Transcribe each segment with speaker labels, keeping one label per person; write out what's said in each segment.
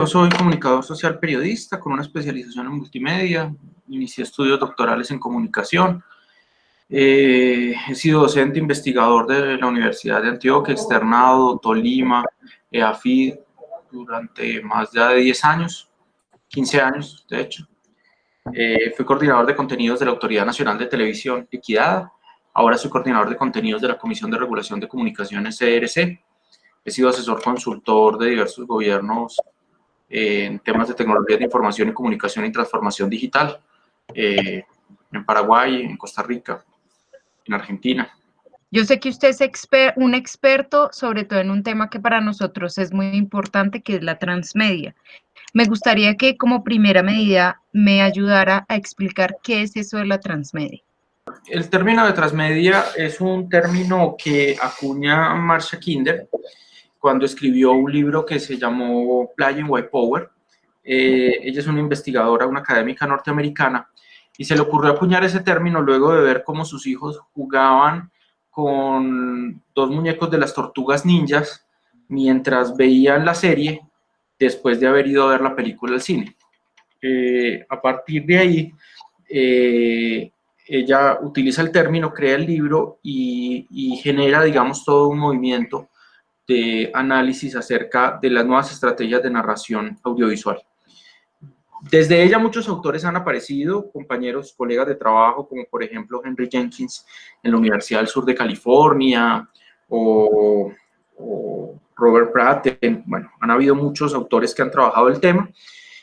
Speaker 1: Yo soy comunicador social periodista con una especialización en multimedia. Inicié estudios doctorales en comunicación. He sido docente investigador de la Universidad de Antioquia, externado, Tolima, EAFID, durante más de 10 años, 15 años, de hecho. Fui coordinador de contenidos de la Autoridad Nacional de Televisión Equidad. Ahora soy coordinador de contenidos de la Comisión de Regulación de Comunicaciones, CRC. He sido asesor consultor de diversos gobiernos en temas de tecnologías de información y comunicación y transformación digital, en Paraguay, en Costa Rica, en Argentina.
Speaker 2: Yo sé que usted es un experto, sobre todo en un tema que para nosotros es muy importante, que es la transmedia. Me gustaría que como primera medida me ayudara a explicar qué es eso de la transmedia.
Speaker 1: El término de transmedia es un término que acuña Marcia Kinder cuando escribió un libro que se llamó Playing White Power. Ella es una investigadora, una académica norteamericana, y se le ocurrió acuñar ese término luego de ver cómo sus hijos jugaban con dos muñecos de las tortugas ninjas mientras veían la serie después de haber ido a ver la película al cine. A partir de ahí, ella utiliza el término, crea el libro y genera, digamos, todo un movimiento de análisis acerca de las nuevas estrategias de narración audiovisual. Desde ella muchos autores han aparecido, compañeros, colegas de trabajo, como por ejemplo Henry Jenkins en la Universidad del Sur de California, o Robert Pratt. Bueno, han habido muchos autores que han trabajado el tema.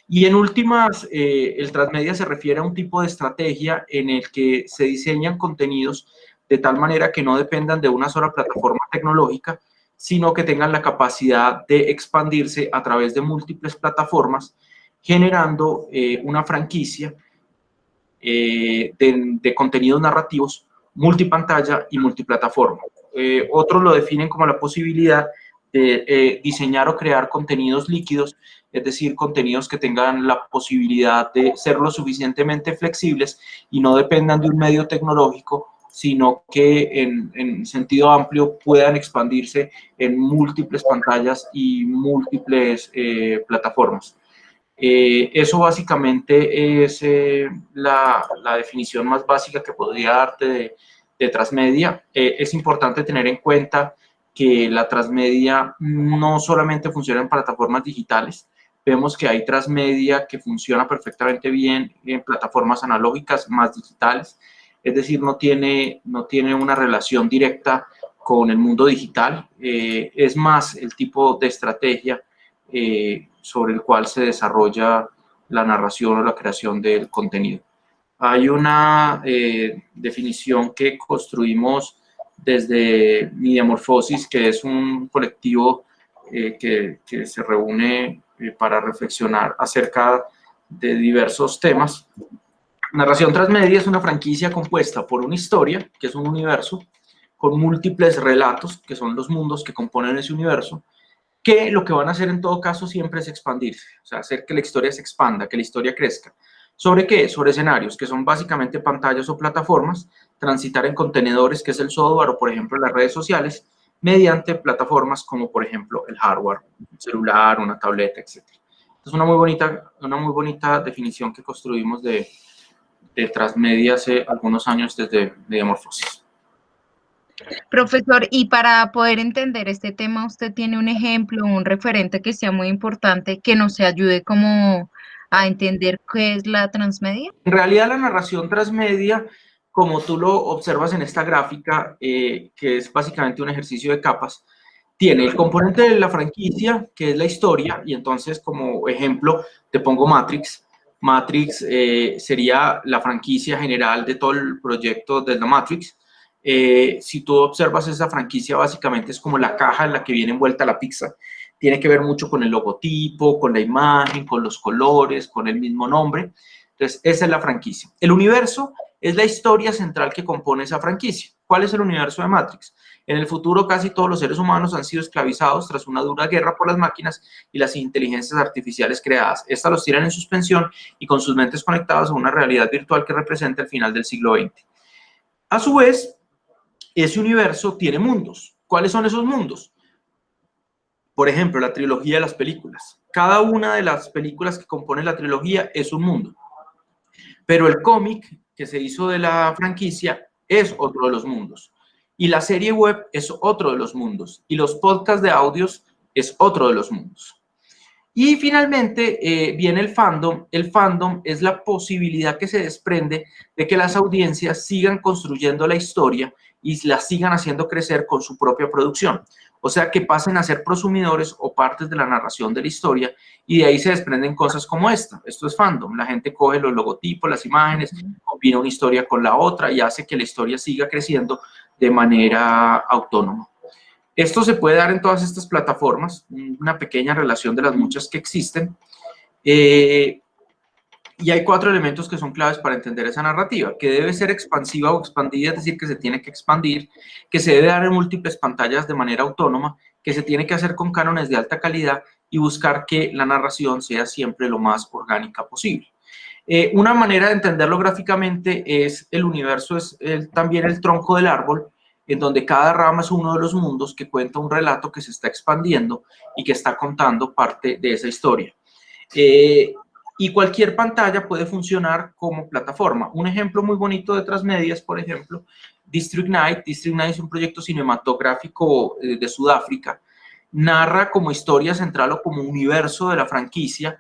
Speaker 1: Y en últimas, el transmedia se refiere a un tipo de estrategia en el que se diseñan contenidos de tal manera que no dependan de una sola plataforma tecnológica, sino que tengan la capacidad de expandirse a través de múltiples plataformas, generando una franquicia de contenidos narrativos multipantalla y multiplataforma. Otros lo definen como la posibilidad de diseñar o crear contenidos líquidos, es decir, contenidos que tengan la posibilidad de ser lo suficientemente flexibles y no dependan de un medio tecnológico, sino que en sentido amplio puedan expandirse en múltiples pantallas y múltiples plataformas. Eso básicamente es la definición más básica que podría darte de transmedia. Es importante tener en cuenta que la transmedia no solamente funciona en plataformas digitales. Vemos que hay transmedia que funciona perfectamente bien en plataformas analógicas más digitales, es decir, no tiene una relación directa con el mundo digital. Es más el tipo de estrategia sobre el cual se desarrolla la narración o la creación del contenido. Hay una definición que construimos desde Mediamorfosis, que es un colectivo que se reúne para reflexionar acerca de diversos temas. Narración transmedia es una franquicia compuesta por una historia, que es un universo, con múltiples relatos, que son los mundos que componen ese universo, que lo que van a hacer en todo caso siempre es expandirse, o sea, hacer que la historia se expanda, que la historia crezca. ¿Sobre qué? Sobre escenarios, que son básicamente pantallas o plataformas, transitar en contenedores, que es el software, o por ejemplo las redes sociales, mediante plataformas como por ejemplo el hardware, un celular, una tableta, etc. Es una muy bonita definición que construimos de transmedia hace algunos años desde Mediamorfosis.
Speaker 2: Profesor, y para poder entender este tema, ¿usted tiene un ejemplo, un referente que sea muy importante, que nos ayude como a entender qué es la transmedia?
Speaker 1: En realidad la narración transmedia, como tú lo observas en esta gráfica, que es básicamente un ejercicio de capas, tiene el componente de la franquicia, que es la historia, y entonces como ejemplo te pongo Matrix. Matrix sería la franquicia general de todo el proyecto de la Matrix. Si tú observas esa franquicia, básicamente es como la caja en la que viene envuelta la pizza. Tiene que ver mucho con el logotipo, con la imagen, con los colores, con el mismo nombre. Entonces, esa es la franquicia. El universo es la historia central que compone esa franquicia. ¿Cuál es el universo de Matrix? En el futuro, casi todos los seres humanos han sido esclavizados tras una dura guerra por las máquinas y las inteligencias artificiales creadas. Estas los tiran en suspensión y con sus mentes conectadas a una realidad virtual que representa el final del siglo XX. A su vez, ese universo tiene mundos. ¿Cuáles son esos mundos? Por ejemplo, la trilogía de las películas. Cada una de las películas que componen la trilogía es un mundo. Pero el cómic que se hizo de la franquicia es otro de los mundos. Y la serie web es otro de los mundos. Y los podcasts de audios es otro de los mundos. Y finalmente viene el fandom. El fandom es la posibilidad que se desprende de que las audiencias sigan construyendo la historia y la sigan haciendo crecer con su propia producción. O sea, que pasen a ser prosumidores o partes de la narración de la historia, y de ahí se desprenden cosas como esta. Esto es fandom. La gente coge los logotipos, las imágenes, combina una historia con la otra y hace que la historia siga creciendo de manera autónoma. Esto se puede dar en todas estas plataformas, una pequeña relación de las muchas que existen. Y hay 4 elementos que son claves para entender esa narrativa: que debe ser expansiva o expandida, es decir, que se tiene que expandir, que se debe dar en múltiples pantallas de manera autónoma, que se tiene que hacer con cánones de alta calidad y buscar que la narración sea siempre lo más orgánica posible. Una manera de entenderlo gráficamente es el universo, es también el tronco del árbol, en donde cada rama es uno de los mundos que cuenta un relato que se está expandiendo y que está contando parte de esa historia. Y cualquier pantalla puede funcionar como plataforma. Un ejemplo muy bonito de Transmedia es, por ejemplo, District 9. District 9 es un proyecto cinematográfico de Sudáfrica. Narra como historia central o como universo de la franquicia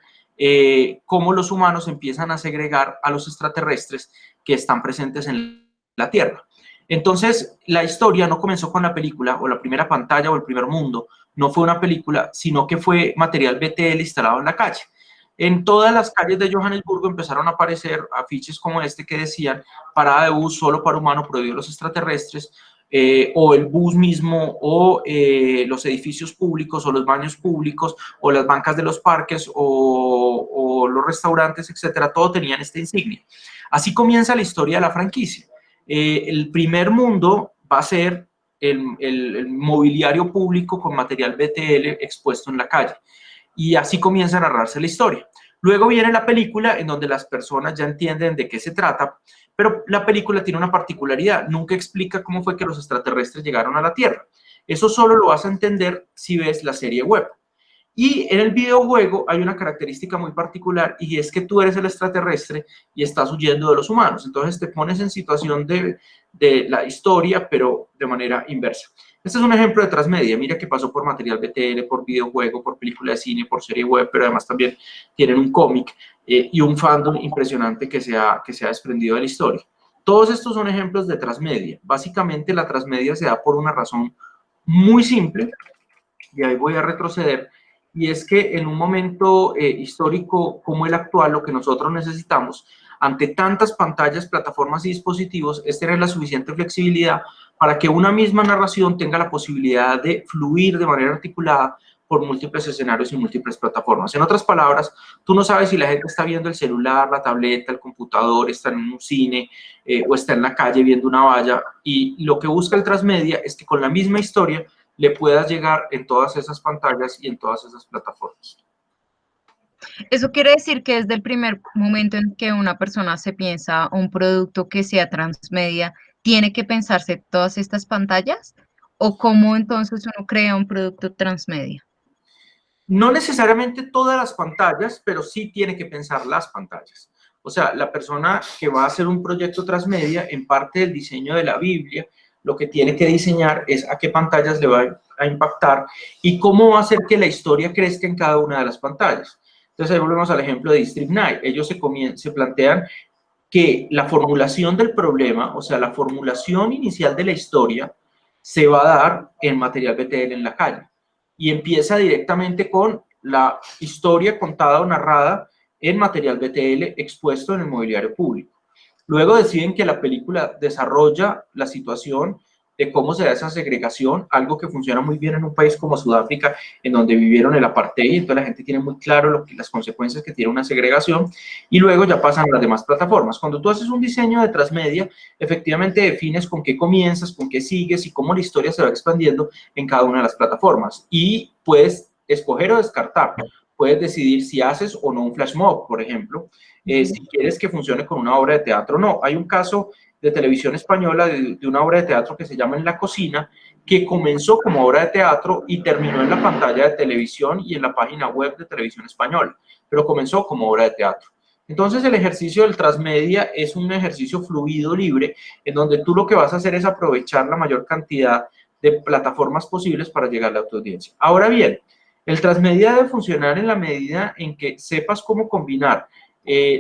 Speaker 1: cómo los humanos empiezan a segregar a los extraterrestres que están presentes en la Tierra. Entonces, la historia no comenzó con la película o la primera pantalla o el primer mundo, no fue una película, sino que fue material BTL instalado en la calle. En todas las calles de Johannesburgo empezaron a aparecer afiches como este que decían: parada de bus solo para humano, prohibido los extraterrestres, o el bus mismo, o los edificios públicos, o los baños públicos, o las bancas de los parques, o los restaurantes, etcétera. Todo tenían esta insignia. Así comienza la historia de la franquicia. El primer mundo va a ser el mobiliario público con material BTL expuesto en la calle. Y así comienza a narrarse la historia. Luego viene la película, en donde las personas ya entienden de qué se trata, pero la película tiene una particularidad: nunca explica cómo fue que los extraterrestres llegaron a la Tierra. Eso solo lo vas a entender si ves la serie web. Y en el videojuego hay una característica muy particular, y es que tú eres el extraterrestre y estás huyendo de los humanos. Entonces te pones en situación de la historia, pero de manera inversa. Este es un ejemplo de Transmedia. Mira que pasó por material BTL, por videojuego, por película de cine, por serie web, pero además también tienen un cómic y un fandom impresionante que se ha desprendido de la historia. Todos estos son ejemplos de Transmedia. Básicamente la Transmedia se da por una razón muy simple, y ahí voy a retroceder, y es que en un momento histórico como el actual, lo que nosotros necesitamos ante tantas pantallas, plataformas y dispositivos es tener la suficiente flexibilidad para que una misma narración tenga la posibilidad de fluir de manera articulada por múltiples escenarios y múltiples plataformas. En otras palabras, tú no sabes si la gente está viendo el celular, la tableta, el computador, está en un cine o está en la calle viendo una valla, y lo que busca el Transmedia es que con la misma historia le puedas llegar en todas esas pantallas y en todas esas plataformas.
Speaker 2: Eso quiere decir que desde el primer momento en que una persona se piensa un producto que sea transmedia, ¿tiene que pensarse todas estas pantallas? ¿O cómo entonces uno crea un producto transmedia?
Speaker 1: No necesariamente todas las pantallas, pero sí tiene que pensar las pantallas. O sea, la persona que va a hacer un proyecto transmedia, en parte del diseño de la Biblia, lo que tiene que diseñar es a qué pantallas le va a impactar y cómo va a hacer que la historia crezca en cada una de las pantallas. Entonces, ahí volvemos al ejemplo de District 9. Ellos se plantean que la formulación del problema, o sea, la formulación inicial de la historia, se va a dar en material BTL en la calle. Y empieza directamente con la historia contada o narrada en material BTL expuesto en el mobiliario público. Luego deciden que la película desarrolla la situación de cómo se da esa segregación, algo que funciona muy bien en un país como Sudáfrica, en donde vivieron el apartheid, entonces la gente tiene muy claro las consecuencias que tiene una segregación, y luego ya pasan a las demás plataformas. Cuando tú haces un diseño de transmedia, efectivamente defines con qué comienzas, con qué sigues y cómo la historia se va expandiendo en cada una de las plataformas, y puedes escoger o descartar. Puedes decidir si haces o no un flash mob, por ejemplo, si quieres que funcione con una obra de teatro o no. Hay un caso de Televisión Española de una obra de teatro que se llama En la cocina, que comenzó como obra de teatro y terminó en la pantalla de televisión y en la página web de Televisión Española, pero comenzó como obra de teatro. Entonces el ejercicio del transmedia es un ejercicio fluido, libre, en donde tú lo que vas a hacer es aprovechar la mayor cantidad de plataformas posibles para llegar a tu audiencia. Ahora bien, el transmedia debe funcionar en la medida en que sepas cómo combinar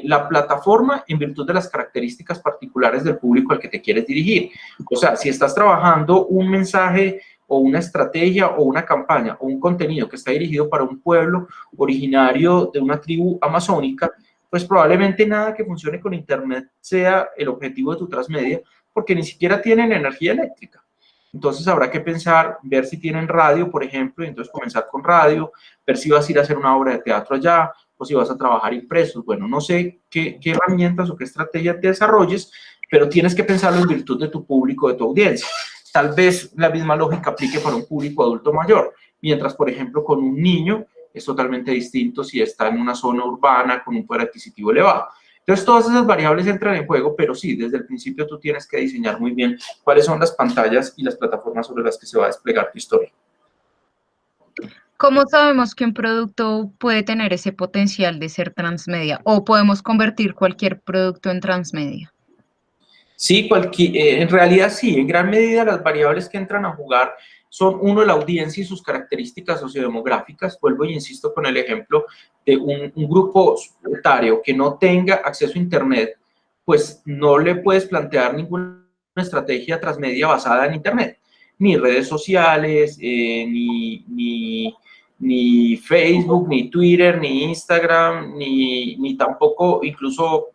Speaker 1: la plataforma en virtud de las características particulares del público al que te quieres dirigir. O sea, si estás trabajando un mensaje o una estrategia o una campaña o un contenido que está dirigido para un pueblo originario de una tribu amazónica, pues probablemente nada que funcione con Internet sea el objetivo de tu transmedia, porque ni siquiera tienen energía eléctrica. Entonces habrá que pensar, ver si tienen radio, por ejemplo, y entonces comenzar con radio, ver si vas a ir a hacer una obra de teatro allá, o si vas a trabajar impresos. Bueno, no sé qué herramientas o qué estrategia te desarrolles, pero tienes que pensarlo en virtud de tu público, de tu audiencia. Tal vez la misma lógica aplique para un público adulto mayor, mientras, por ejemplo, con un niño es totalmente distinto si está en una zona urbana con un poder adquisitivo elevado. Entonces, todas esas variables entran en juego, pero sí, desde el principio tú tienes que diseñar muy bien cuáles son las pantallas y las plataformas sobre las que se va a desplegar tu historia.
Speaker 2: ¿Cómo sabemos que un producto puede tener ese potencial de ser transmedia o podemos convertir cualquier producto en transmedia?
Speaker 1: Sí, en realidad sí, en gran medida las variables que entran a jugar son, uno, la audiencia y sus características sociodemográficas. Vuelvo y insisto con el ejemplo de un grupo etario que no tenga acceso a Internet, pues no le puedes plantear ninguna estrategia transmedia basada en Internet, ni redes sociales, ni Facebook, ni Twitter, ni Instagram, ni tampoco incluso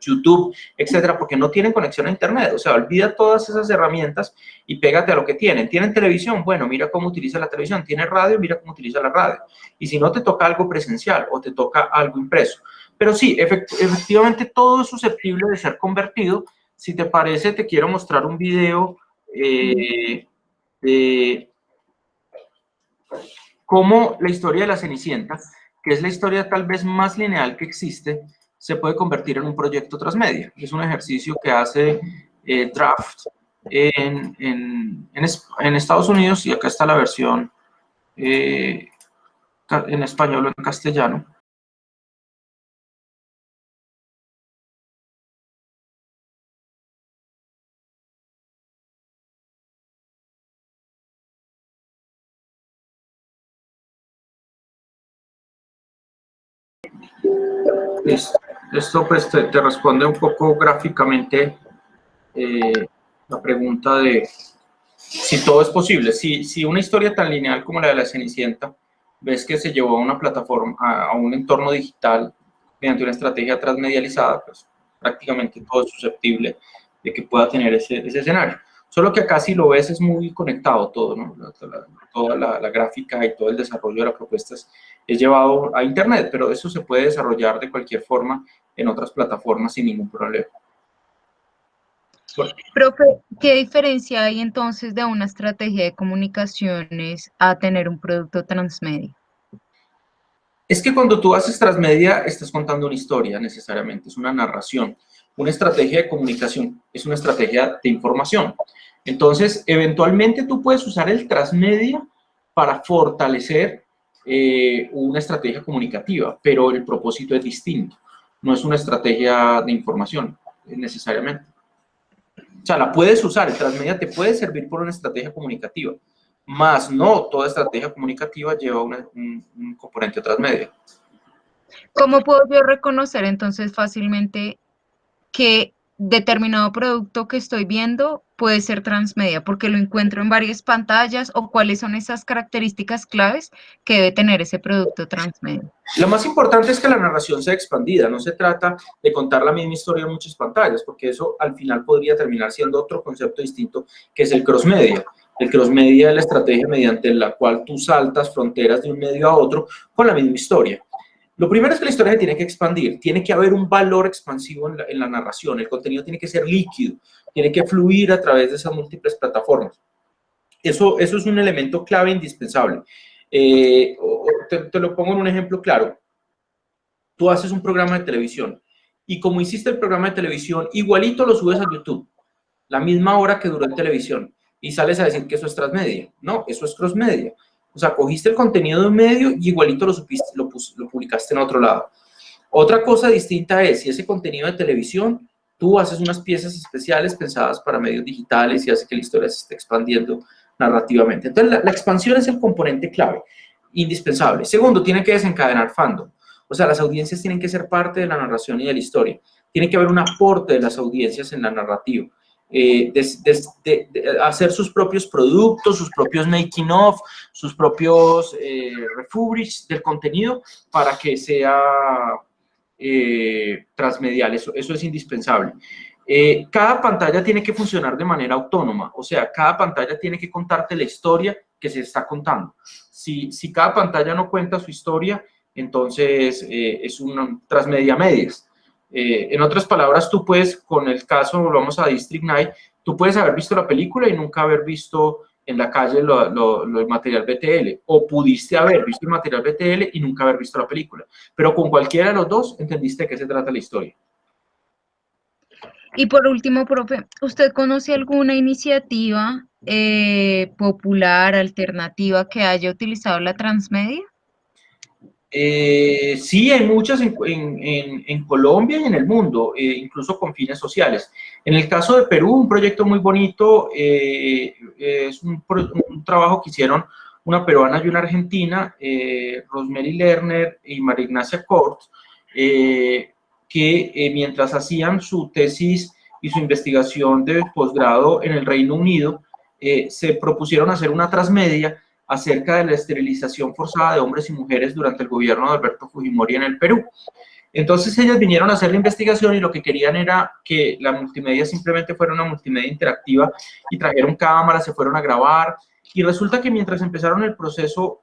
Speaker 1: YouTube, etcétera, porque no tienen conexión a Internet. O sea, olvida todas esas herramientas y pégate a lo que tienen. ¿Tienen televisión? Bueno, mira cómo utiliza la televisión. ¿Tiene radio? Mira cómo utiliza la radio. Y si no, te toca algo presencial o te toca algo impreso. Pero sí, efectivamente todo es susceptible de ser convertido. Si te parece, te quiero mostrar un video de cómo la historia de la Cenicienta, que es la historia tal vez más lineal que existe, se puede convertir en un proyecto transmedia. Es un ejercicio que hace Draft en Estados Unidos, y acá está la versión en español o en castellano. Esto pues te responde un poco gráficamente la pregunta de si todo es posible. Si una historia tan lineal como la de la Cenicienta, ves que se llevó a una plataforma, a un entorno digital mediante una estrategia transmedializada, pues prácticamente todo es susceptible de que pueda tener ese escenario. Solo que acá si lo ves es muy conectado todo, ¿no? Toda la gráfica y todo el desarrollo de la propuesta es llevado a Internet, pero eso se puede desarrollar de cualquier forma en otras plataformas sin ningún problema. Bueno.
Speaker 2: Profe, ¿qué diferencia hay entonces de una estrategia de comunicaciones a tener un producto transmedia?
Speaker 1: Es que cuando tú haces transmedia estás contando una historia necesariamente, es una narración. Una estrategia de comunicación es una estrategia de información. Entonces, eventualmente tú puedes usar el transmedia para fortalecer una estrategia comunicativa, pero el propósito es distinto. No es una estrategia de información, necesariamente. O sea, la puedes usar, el transmedia te puede servir por una estrategia comunicativa, más no toda estrategia comunicativa lleva un componente transmedia.
Speaker 2: ¿Cómo puedo yo reconocer entonces fácilmente que determinado producto que estoy viendo puede ser transmedia? Porque lo encuentro en varias pantallas, o cuáles son esas características claves que debe tener ese producto transmedia.
Speaker 1: Lo más importante es que la narración sea expandida, no se trata de contar la misma historia en muchas pantallas, porque eso al final podría terminar siendo otro concepto distinto, que es el crossmedia. El crossmedia es la estrategia mediante la cual tú saltas fronteras de un medio a otro con la misma historia. Lo primero es que la historia se tiene que expandir, tiene que haber un valor expansivo en la narración, el contenido tiene que ser líquido, tiene que fluir a través de esas múltiples plataformas. Eso es un elemento clave indispensable. Te lo pongo en un ejemplo claro. Tú haces un programa de televisión y como hiciste el programa de televisión, igualito lo subes a YouTube, la misma hora que duró en televisión, y sales a decir que eso es transmedia. No, eso es crossmedia. O sea, cogiste el contenido de un medio y igualito lo publicaste en otro lado. Otra cosa distinta es, si ese contenido de televisión, tú haces unas piezas especiales pensadas para medios digitales y hace que la historia se esté expandiendo narrativamente. Entonces, la expansión es el componente clave, indispensable. Segundo, tiene que desencadenar fandom. O sea, las audiencias tienen que ser parte de la narración y de la historia. Tiene que haber un aporte de las audiencias en la narrativa. Hacer sus propios productos, sus propios making of, sus propios refurbish del contenido para que sea transmedial. Eso es indispensable. Cada pantalla tiene que funcionar de manera autónoma, o sea, cada pantalla tiene que contarte la historia que se está contando. Si cada pantalla no cuenta su historia, entonces es un transmedia medias. En otras palabras, tú puedes, con el caso, volvamos a District 9, tú puedes haber visto la película y nunca haber visto en la calle el material BTL, o pudiste haber visto el material BTL y nunca haber visto la película, pero con cualquiera de los dos entendiste de qué se trata la historia.
Speaker 2: Y por último, profe, ¿usted conoce alguna iniciativa popular, alternativa que haya utilizado la transmedia?
Speaker 1: Sí, hay muchas en Colombia y en el mundo, incluso con fines sociales. En el caso de Perú, un proyecto muy bonito, es un trabajo que hicieron una peruana y una argentina, Rosemary Lerner y María Ignacia Cort, que mientras hacían su tesis y su investigación de posgrado en el Reino Unido, se propusieron hacer una transmedia acerca de la esterilización forzada de hombres y mujeres durante el gobierno de Alberto Fujimori en el Perú. Entonces ellas vinieron a hacer la investigación y lo que querían era que la multimedia simplemente fuera una multimedia interactiva y trajeron cámaras, se fueron a grabar y resulta que mientras empezaron el proceso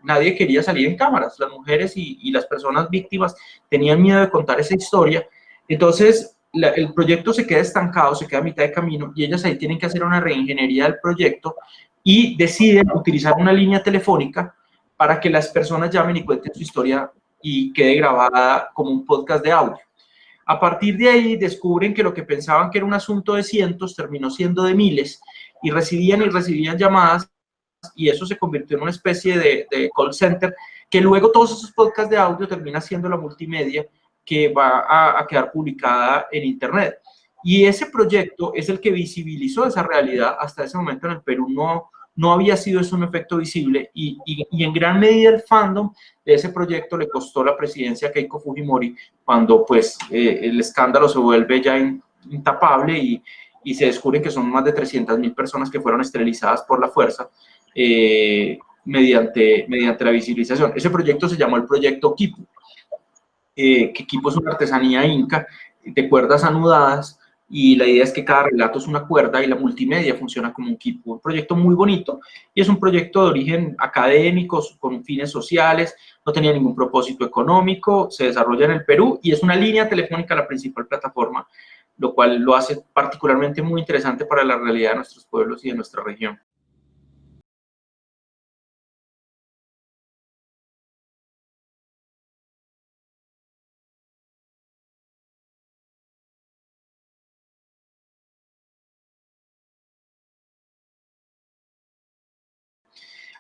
Speaker 1: nadie quería salir en cámaras, las mujeres y las personas víctimas tenían miedo de contar esa historia, entonces el proyecto se queda estancado, se queda a mitad de camino y ellas ahí tienen que hacer una reingeniería del proyecto y deciden utilizar una línea telefónica para que las personas llamen y cuenten su historia y quede grabada como un podcast de audio. A partir de ahí descubren que lo que pensaban que era un asunto de cientos terminó siendo de miles y recibían llamadas y eso se convirtió en una especie de call center que luego todos esos podcasts de audio termina siendo la multimedia que va a quedar publicada en internet. Y ese proyecto es el que visibilizó esa realidad. Hasta ese momento en el Perú no había sido eso un efecto visible y en gran medida el fandom de ese proyecto le costó la presidencia a Keiko Fujimori cuando pues el escándalo se vuelve ya intapable y se descubre que son más de 300.000 personas que fueron esterilizadas por la fuerza mediante la visibilización. Ese proyecto se llamó el Proyecto Quipu, que Quipu es una artesanía inca de cuerdas anudadas y la idea es que cada relato es una cuerda y la multimedia funciona como un quipu. Un proyecto muy bonito y es un proyecto de origen académico, con fines sociales, no tenía ningún propósito económico, se desarrolla en el Perú y es una línea telefónica la principal plataforma, lo cual lo hace particularmente muy interesante para la realidad de nuestros pueblos y de nuestra región.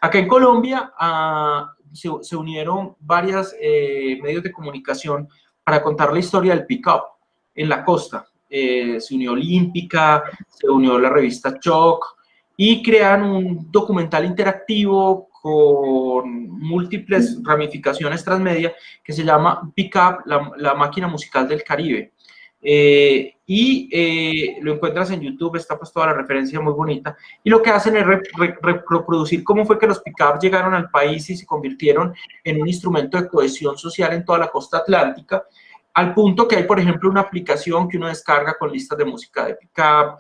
Speaker 1: Acá en Colombia se unieron varios medios de comunicación para contar la historia del pick-up en la costa. Se unió Olímpica, se unió la revista Choc y crean un documental interactivo con múltiples ramificaciones transmedia que se llama Pick-up, la máquina musical del Caribe. Lo encuentras en YouTube, está pues toda la referencia muy bonita, y lo que hacen es reproducir cómo fue que los pick-up llegaron al país y se convirtieron en un instrumento de cohesión social en toda la costa atlántica, al punto que hay, por ejemplo, una aplicación que uno descarga con listas de música de pick-up,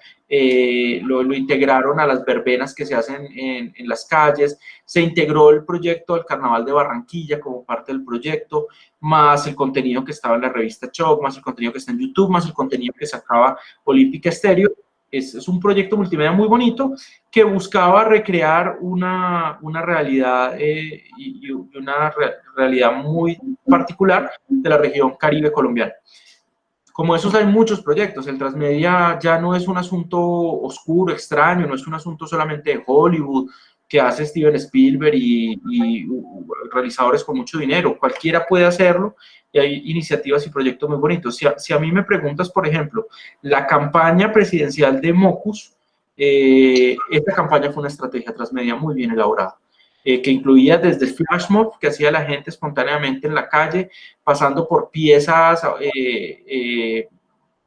Speaker 1: lo integraron a las verbenas que se hacen en las calles, se integró el proyecto del Carnaval de Barranquilla como parte del proyecto, más el contenido que estaba en la revista Choc, más el contenido que está en YouTube, más el contenido que sacaba Olímpica Estéreo. Es un proyecto multimedia muy bonito que buscaba recrear una realidad y una realidad muy particular de la región Caribe colombiana. como esos hay muchos proyectos. El transmedia ya no es un asunto oscuro, extraño, no es un asunto solamente de Hollywood que hace Steven Spielberg y realizadores con mucho dinero. Cualquiera puede hacerlo y hay iniciativas y proyectos muy bonitos. Si a mí me preguntas, por ejemplo, la campaña presidencial de Mocus, esta campaña fue una estrategia transmedia muy bien elaborada. Que incluía desde flash mob que hacía la gente espontáneamente en la calle, pasando por piezas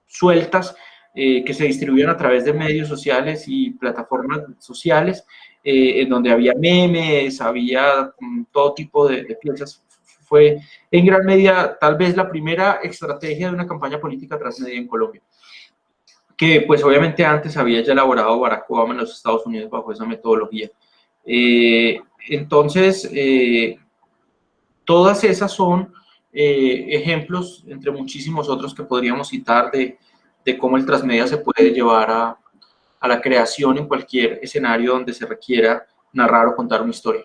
Speaker 1: sueltas que se distribuían a través de medios sociales y plataformas sociales, en donde había memes, había todo tipo de piezas. Fue en gran medida tal vez la primera estrategia de una campaña política transmedia en Colombia, que pues obviamente antes había ya elaborado Barack Obama en los Estados Unidos bajo esa metodología. Entonces, todas esas son ejemplos, entre muchísimos otros que podríamos citar, de cómo el transmedia se puede llevar a la creación en cualquier escenario donde se requiera narrar o contar una historia.